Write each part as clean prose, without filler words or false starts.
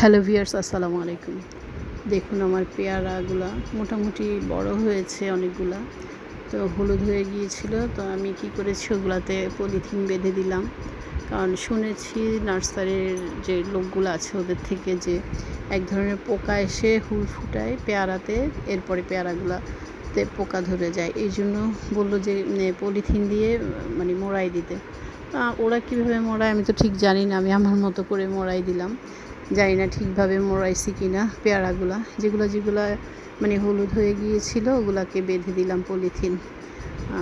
Hello viewers, আসসালামু আলাইকুম। দেখুন আমার পেয়ারাগুলা মোটামুটি বড় হয়েছে অনেকগুলা। তো হলুদ হয়ে গিয়েছিল, তো আমি কি করেছি ওগুলাতে পলিথিন বেঁধে দিলাম। কারণ শুনেছি নার্সারির যে লোকগুলো আছে ওদের থেকে যে এক ধরনের পোকা এসে হুল ফুটায় পেয়ারাতে, এরপরে পেয়ারাগুলাতে পোকা ধরে যায়। এই জন্য বললো যে পলিথিন দিয়ে মানে মোড়াই দিতে। ওরা কীভাবে মোড়ায় আমি তো ঠিক জানি না, আমি আমার মতো করে মোড়াই দিলাম। জানি না ঠিকভাবে মোড়াইছি কি না। পেয়ারাগুলা যেগুলো মানে হলুদ হয়ে গিয়েছিল ওগুলাকে বেঁধে দিলাম পলিথিন।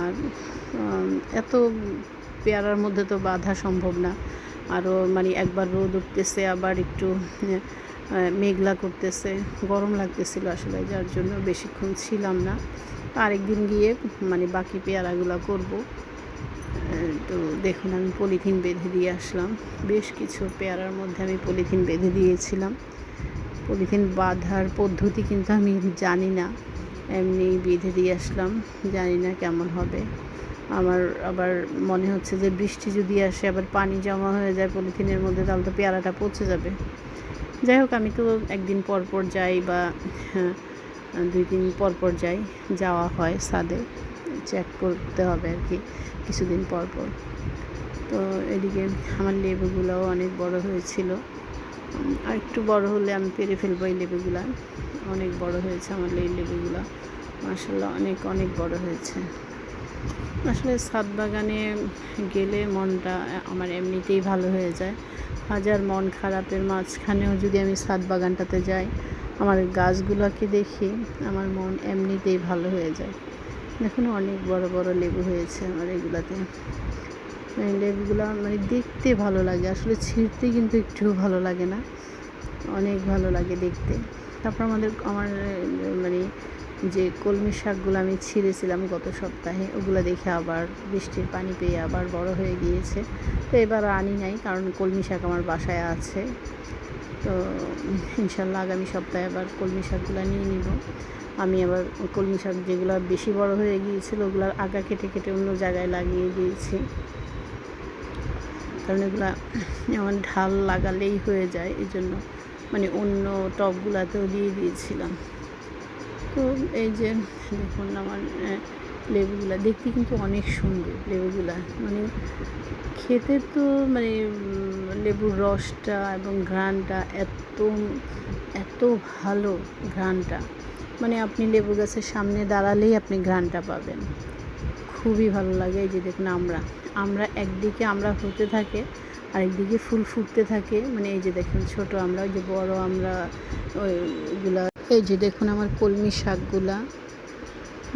আর এত পেয়ারার মধ্যে তো বাঁধা সম্ভব না। আরও মানে একবার রোদ উঠতেছে, আবার একটু মেঘলা করতেছে, গরম লাগতেছিল আসলে, যার জন্য বেশিক্ষণ ছিলাম না। আরেকদিন গিয়ে মানে বাকি পেয়ারাগুলো করব। তো দেখুন আমি পলিথিন বেঁধে দিয়ে আসলাম। বেশ কিছু পেয়ারার মধ্যে আমি পলিথিন বেঁধে দিয়েছিলাম। পলিথিন বাঁধার পদ্ধতি কিন্তু আমি জানি না, এমনি বেঁধে দিয়ে আসলাম। জানি না কেমন হবে। আমার আবার মনে হচ্ছে যে বৃষ্টি যদি আসে আবার পানি জমা হয়ে যায় পলিথিনের মধ্যে, তাহলে তো পেয়ারাটা পচে যাবে। যাই হোক, আমি তো একদিন পর পর যাই বা 2 দিন পর পর যাওয়া হয় ছাদে, চেক করতে হবে আর কি কিছুদিন পর পর। তো এদিকে আমার লেবুগুলোও অনেক বড় হয়েছিল। আর একটু বড় হলে আমি পেরে ফেলবো এই লেবুগুলো। অনেক বড় হয়েছে আমার এই লেবুগুলো, মাশাআল্লাহ অনেক অনেক বড় হয়েছে। আসলে ছাদ বাগানে গেলে মনটা আমার এমনিতেই ভালো হয়ে যায়। হাজার মন খারাপের মাঝখানেও যদি আমি ছাদ বাগানটাতে যাই, আমার গাছগুলোকে দেখি আমার মন এমনিতেই ভালো হয়ে যায়। দেখুন অনেক বড় বড় লেবু হয়েছে আমার এগুলাতে। লেবুগুলো মানে দেখতে ভালো লাগে, আসলে ছিঁড়তে কিন্তু একটুও ভালো লাগে না, অনেক ভালো লাগে দেখতে। তারপর আমার মানে যে কলমি শাকগুলো আমি ছিঁড়েছিলাম গত সপ্তাহে, ওগুলো দেখে আবার বৃষ্টির পানি পেয়ে আবার বড় হয়ে গিয়েছে। তো এবার আনি নাই, কারণ কলমি শাক আমার বাসায় আছে। তো ইনশাল্লাহ আগামী সপ্তাহে আবার কলমি শাকগুলো নিয়ে নিব। আমি আবার কলমি শাক যেগুলো বেশি বড় হয়ে গিয়েছিল ওগুলোর আগা কেটে কেটে অন্য জায়গায় লাগিয়ে দিয়েছি, কারণ এগুলো আমার ঢাল লাগালেই হয়ে যায়, এই জন্য মানে অন্য টবগুলাতেও দিয়ে দিয়েছিলাম। তো এই যে দেখুন আমার লেবুগুলা দেখতে কিন্তু অনেক সুন্দর। লেবুগুলা মানে খেতে তো মানে লেবুর রসটা এবং ঘ্রাণটা এত এত ভালো, ঘ্রাণটা মানে আপনি লেবু গাছের সামনে দাঁড়ালেই আপনি ঘ্রাণটা পাবেন, খুবই ভালো লাগে। এই যে দেখুন আমরা একদিকে আমরা হতে থাকে, আরেকদিকে ফুল ফুটতে থাকে। মানে এই যে দেখুন ছোট আমরা, ওই যে বড় আমরা ওইগুলা। এই যে দেখুন আমার কলমি শাকগুলা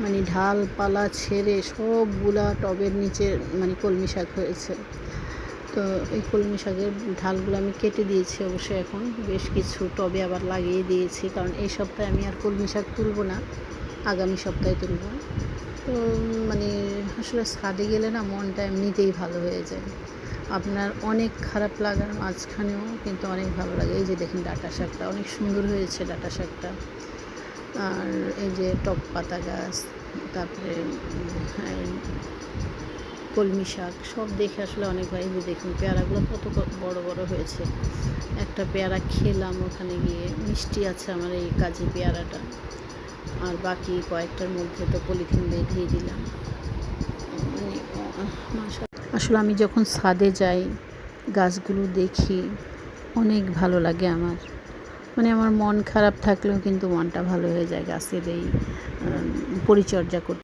মানে ঢালপালা ছেড়ে সবগুলা টবের নিচে মানে কলমি শাক হয়েছে। তো এই কলমি শাকের ঢালগুলো আমি কেটে দিয়েছি অবশ্যই, এখন বেশ কিছু টবে আবার লাগিয়ে দিয়েছি, কারণ এই সপ্তাহে আমি আর কলমি শাক তুলব না, আগামী সপ্তাহে তুলব। তো মানে আসলে ছাদে গেলে না মনটা এমনিতেই ভালো হয়ে যায়। আপনার অনেক খারাপ লাগার মাঝখানেও কিন্তু অনেক ভালো লাগে। এই যে দেখুন ডাঁটা শাকটা অনেক সুন্দর হয়েছে, ডাঁটা শাকটা। আর এই যে টক পাতা গাছ, তারপরে কলমি শাক, সব দেখে আসলে অনেক ভালো। এই যে দেখুন পেয়ারাগুলো কত বড় বড় হয়েছে। একটা পেয়ারা খেলাম ওখানে গিয়ে, মিষ্টি আছে আমার এই কাজী পেয়ারাটা। আর বাকি কয়েকটার মধ্যে তো পলিথিন বেঁধেই দিলাম। আসলে আমি যখন ছাদে যাই গাছগুলো দেখি অনেক ভালো লাগে আমার। মানে আমার মন খারাপ থাকলেও কিন্তু মনটা ভালো হয়ে যায় গাছের এই পরিচর্যা করতে।